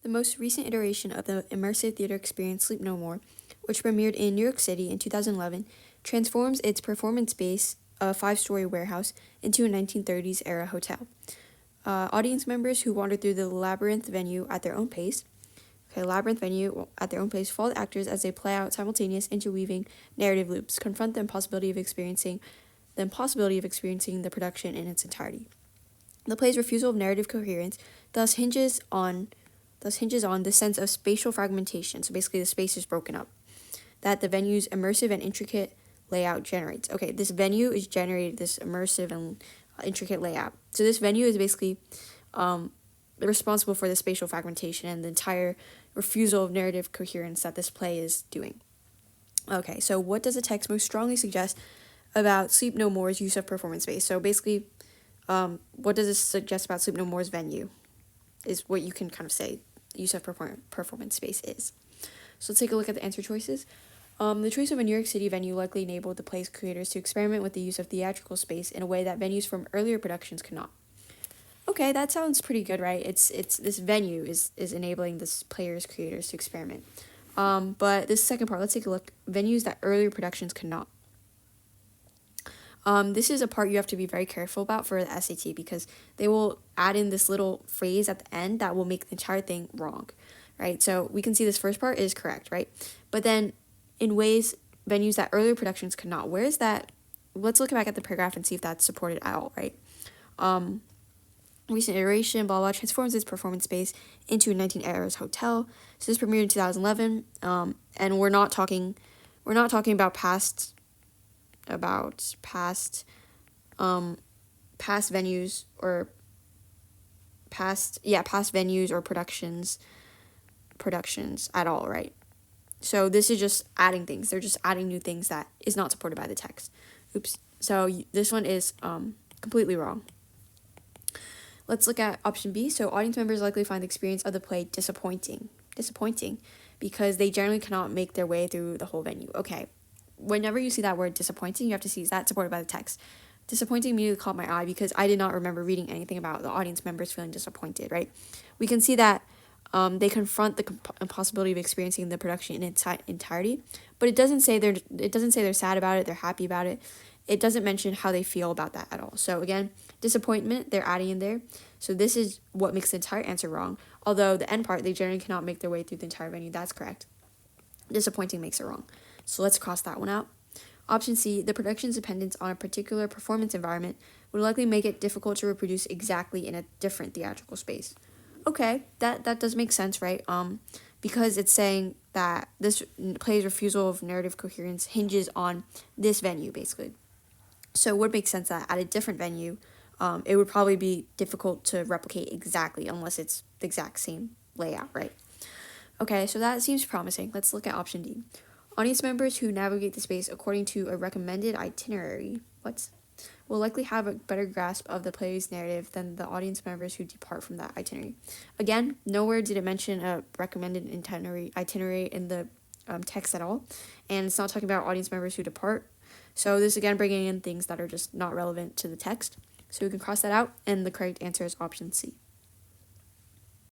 The most recent iteration of the immersive theater experience Sleep No More, which premiered in New York City in 2011, transforms its performance space, a 5-story warehouse, into a 1930s era hotel. Audience members who wander through the labyrinth venue at their own pace, follow the actors as they play out simultaneous interweaving narrative loops, confront the impossibility of experiencing the production in its entirety. The play's refusal of narrative coherence thus hinges on the sense of spatial fragmentation. So basically the space is broken up that the venue's immersive and intricate layout generates. Okay, this venue is generated this immersive and intricate layout. So this venue is basically responsible for the spatial fragmentation and the entire refusal of narrative coherence that this play is doing. Okay, so what does the text most strongly suggest about Sleep No More's use of performance space? So basically, what does this suggest about Sleep No More's venue is what you can kind of say use of performance space is. So let's take a look at the answer choices. The choice of a New York City venue likely enabled the play's creators to experiment with the use of theatrical space in a way that venues from earlier productions could not. Okay, that sounds pretty good, right? It's this venue is enabling this player's creators to experiment. But this second part, let's take a look. Venues that earlier productions could not. This is a part you have to be very careful about for the SAT because they will add in this little phrase at the end that will make the entire thing wrong, right? So we can see this first part is correct, right? But then in ways, venues that earlier productions could not. Where is that? Let's look back at the paragraph and see if that's supported at all, right? Recent iteration, blah, blah, transforms its performance space into a 1980s hotel. So this premiered in 2011, and we're not talking about past venues or past venues or productions at all, right? So this is just adding things. They're just adding new things that is not supported by the text. Oops. So this one is completely wrong. Let's look at option B. So audience members likely find the experience of the play disappointing because they generally cannot make their way through the whole venue. Okay. Whenever you see that word disappointing, you have to see, is that supported by the text? Disappointing immediately caught my eye because I did not remember reading anything about the audience members feeling disappointed, right? We can see that they confront the impossibility of experiencing the production in its entirety, but it doesn't say they're sad about it, they're happy about it. It doesn't mention how they feel about that at all. So again, disappointment, they're adding in there. So this is what makes the entire answer wrong. Although the end part, they generally cannot make their way through the entire venue. That's correct. Disappointing makes it wrong. So let's cross that one out. Option C, the production's dependence on a particular performance environment would likely make it difficult to reproduce exactly in a different theatrical space. Okay, that does make sense, right? Because it's saying that this play's refusal of narrative coherence hinges on this venue, basically. So it would make sense that at a different venue, it would probably be difficult to replicate exactly unless it's the exact same layout, right? Okay, so that seems promising. Let's look at option D. Audience members who navigate the space according to a recommended itinerary will likely have a better grasp of the play's narrative than the audience members who depart from that itinerary. Again, nowhere did it mention a recommended itinerary in the text at all, and it's not talking about audience members who depart. So this again bringing in things that are just not relevant to the text. So we can cross that out, and the correct answer is option C.